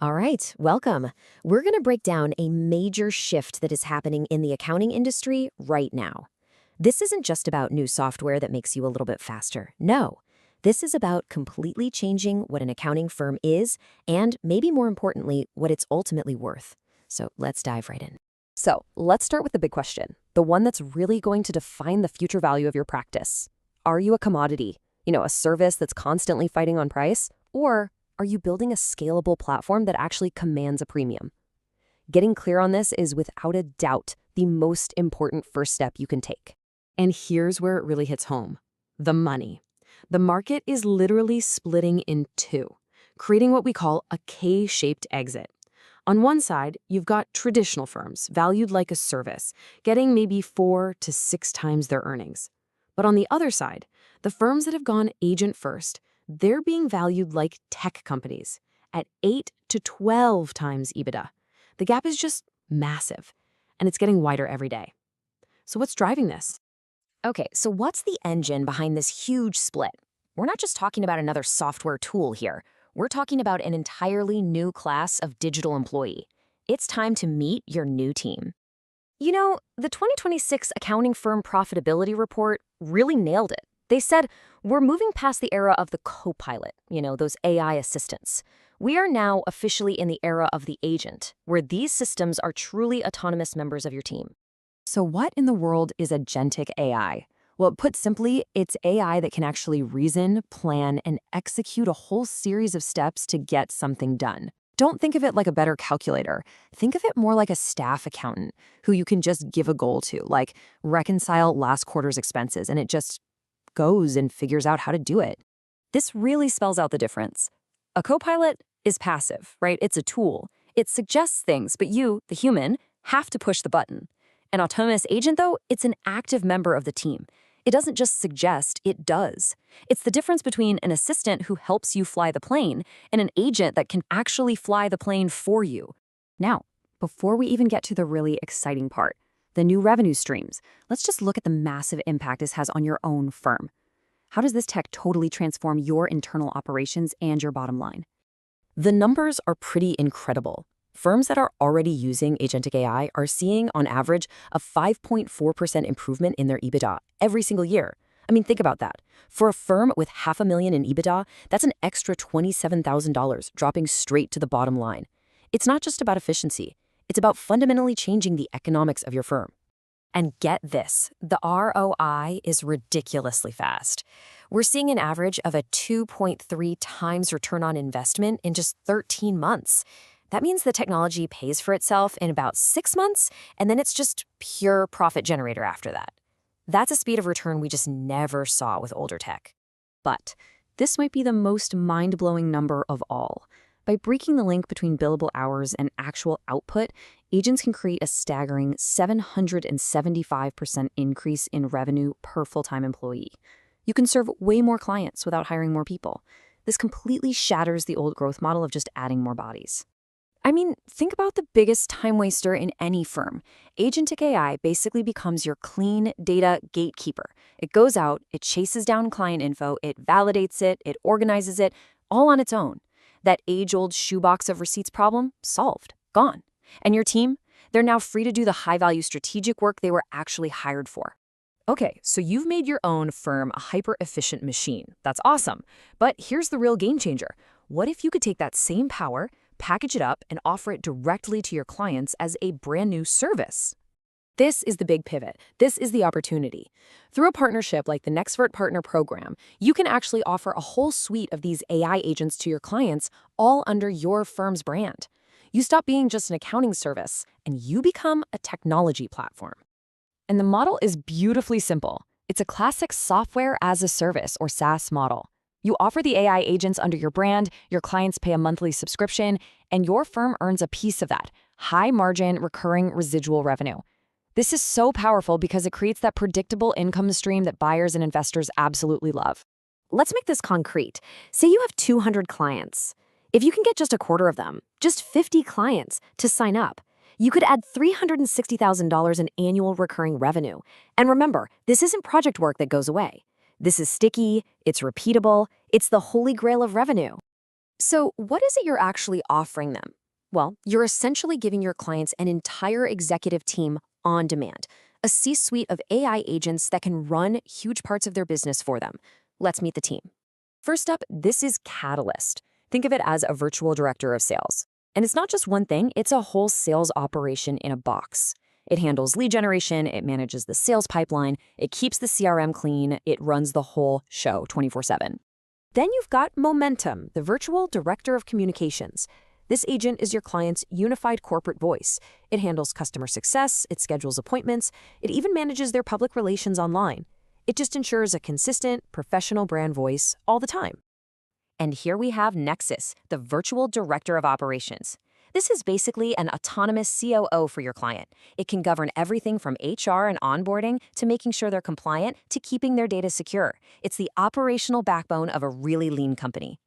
All right, welcome. We're going to break down a major shift that is happening in the accounting industry right now. This isn't just about new software that makes you a little bit faster. No, this is about completely changing what an accounting firm is and, maybe more importantly, what it's ultimately worth. So let's dive right in. So let's start with the big question, the one that's really going to define the future value of your practice. Are you a commodity, a service that's constantly fighting on price? Or are you building a scalable platform that actually commands a premium? Getting clear on this is without a doubt the most important first step you can take. And here's where it really hits home. The money. The market is literally splitting in two, creating what we call a K-shaped exit. On one side, you've got traditional firms, valued like a service, getting maybe 4 to 6 times their earnings. But on the other side, the firms that have gone agent first, they're being valued like tech companies at 8 to 12 times EBITDA. The gap is just massive, and it's getting wider every day. So what's driving this? Okay, so what's the engine behind this huge split? We're not just talking about another software tool here. We're talking about an entirely new class of digital employee. It's time to meet your new team. The 2026 Accounting Firm Profitability Report really nailed it. They said, we're moving past the era of the copilot, those AI assistants. We are now officially in the era of the agent, where these systems are truly autonomous members of your team. So what in the world is agentic AI? Well, put simply, it's AI that can actually reason, plan, and execute a whole series of steps to get something done. Don't think of it like a better calculator. Think of it more like a staff accountant who you can just give a goal to, like reconcile last quarter's expenses, and it just goes and figures out how to do it. This really spells out the difference. A copilot is passive, right? It's a tool. It suggests things, but you, the human, have to push the button. An autonomous agent, though, it's an active member of the team. It doesn't just suggest, it does. It's the difference between an assistant who helps you fly the plane and an agent that can actually fly the plane for you. Now, before we even get to the really exciting part, the new revenue streams, let's just look at the massive impact this has on your own firm. How does this tech totally transform your internal operations and your bottom line? The numbers are pretty incredible. Firms that are already using Agentic AI are seeing, on average, a 5.4% improvement in their EBITDA every single year. I mean, think about that. For a firm with $500,000 in EBITDA, that's an extra $27,000 dropping straight to the bottom line. It's not just about efficiency. It's about fundamentally changing the economics of your firm. And get this, the ROI is ridiculously fast. We're seeing an average of a 2.3 times return on investment in just 13 months. That means the technology pays for itself in about 6 months, and then it's just pure profit generator after that. That's a speed of return we just never saw with older tech. But this might be the most mind-blowing number of all. By breaking the link between billable hours and actual output, agents can create a staggering 775% increase in revenue per full-time employee. You can serve way more clients without hiring more people. This completely shatters the old growth model of just adding more bodies. I mean, think about the biggest time waster in any firm. Agentic AI basically becomes your clean data gatekeeper. It goes out, it chases down client info, it validates it, it organizes it, all on its own. That age-old shoebox of receipts problem, solved, gone. And your team, they're now free to do the high-value strategic work they were actually hired for. Okay, so you've made your own firm a hyper-efficient machine. That's awesome. But here's the real game changer. What if you could take that same power, package it up, and offer it directly to your clients as a brand new service? This is the big pivot. This is the opportunity. Through a partnership like the NextVert Partner Program, you can actually offer a whole suite of these AI agents to your clients, all under your firm's brand. You stop being just an accounting service, and you become a technology platform. And the model is beautifully simple. It's a classic software as a service, or SaaS model. You offer the AI agents under your brand, your clients pay a monthly subscription, and your firm earns a piece of that, high-margin, recurring residual revenue. This is so powerful because it creates that predictable income stream that buyers and investors absolutely love. Let's make this concrete. Say you have 200 clients. If you can get just a quarter of them, just 50 clients, to sign up, you could add $360,000 in annual recurring revenue. And remember, this isn't project work that goes away. This is sticky, it's repeatable, it's the holy grail of revenue. So, what is it you're actually offering them? Well, you're essentially giving your clients an entire executive team on demand, a C-suite of AI agents that can run huge parts of their business for them. Let's meet the team. First up, this is Catalyst. Think of it as a virtual director of sales. And it's not just one thing, it's a whole sales operation in a box. It handles lead generation, it manages the sales pipeline, it keeps the CRM clean, it runs the whole show 24/7. Then you've got Momentum, the virtual director of communications. This agent is your client's unified corporate voice. It handles customer success, it schedules appointments, it even manages their public relations online. It just ensures a consistent, professional brand voice all the time. And here we have Nexus, the virtual director of operations. This is basically an autonomous COO for your client. It can govern everything from HR and onboarding to making sure they're compliant to keeping their data secure. It's the operational backbone of a really lean company.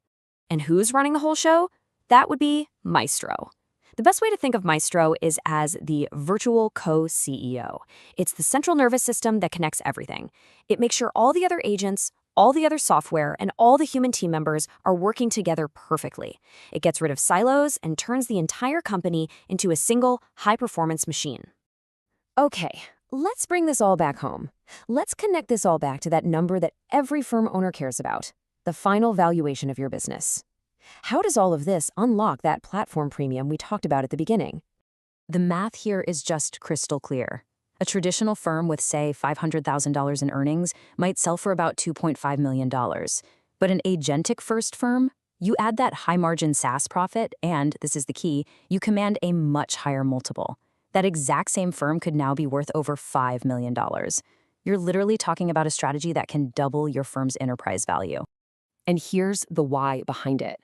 And who's running the whole show? That would be Maestro. The best way to think of Maestro is as the virtual co-CEO. It's the central nervous system that connects everything. It makes sure all the other agents, all the other software, and all the human team members are working together perfectly. It gets rid of silos and turns the entire company into a single, high-performance machine. Okay, let's bring this all back home. Let's connect this all back to that number that every firm owner cares about, the final valuation of your business. How does all of this unlock that platform premium we talked about at the beginning? The math here is just crystal clear. A traditional firm with, say, $500,000 in earnings might sell for about $2.5 million. But an agentic-first firm, you add that high-margin SaaS profit, and, this is the key, you command a much higher multiple. That exact same firm could now be worth over $5 million. You're literally talking about a strategy that can double your firm's enterprise value. And here's the why behind it.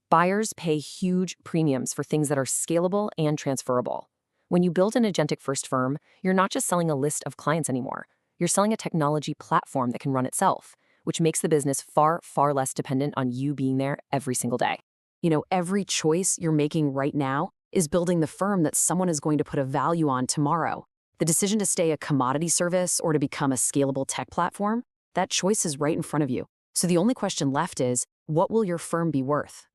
Buyers pay huge premiums for things that are scalable and transferable. When you build an agentic-first firm, you're not just selling a list of clients anymore. You're selling a technology platform that can run itself, which makes the business far, far less dependent on you being there every single day. You know, every choice you're making right now is building the firm that someone is going to put a value on tomorrow. The decision to stay a commodity service or to become a scalable tech platform, that choice is right in front of you. So the only question left is, what will your firm be worth?